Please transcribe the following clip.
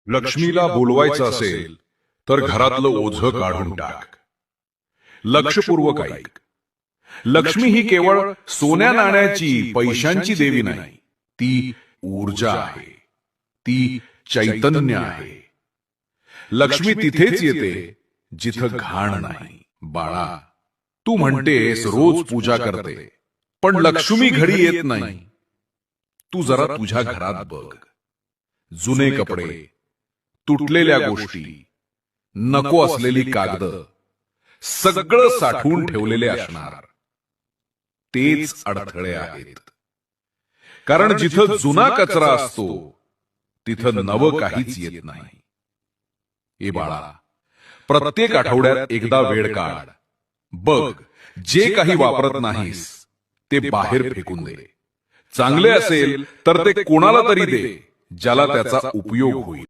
लक्ष्मीला बोलवायचं असेल तर घरातलं ओझं काढून टाक. लक्षपूर्वक ऐक. लक्ष्मी ही केवळ सोन्या नाण्याची पैशांची देवी नाही, ती ऊर्जा आहे, ती चैतन्य आहे. लक्ष्मी तिथेच येते जिथं घाण नाही. बाळा, तू म्हणतेस रोज पूजा करते, पण लक्ष्मी घरी येत नाही. तू जरा तुझ्या घरात बघ. जुने कपडे, तुटलेल्या गोष्टी, नको असलेली कागद, सगळं साठवून ठेवलेले असणार. तेच अडथळे आहेत. कारण जिथं जुना कचरा असतो तिथं नवं काहीच येत नाही. ए बाळा, प्रत्येक आठवड्यात एकदा वेळ काढ. बघ, जे काही वापरत नाहीस ते बाहेर फेकून दे. चांगले असेल तर ते कोणाला तरी दे ज्याला त्याचा उपयोग होईल.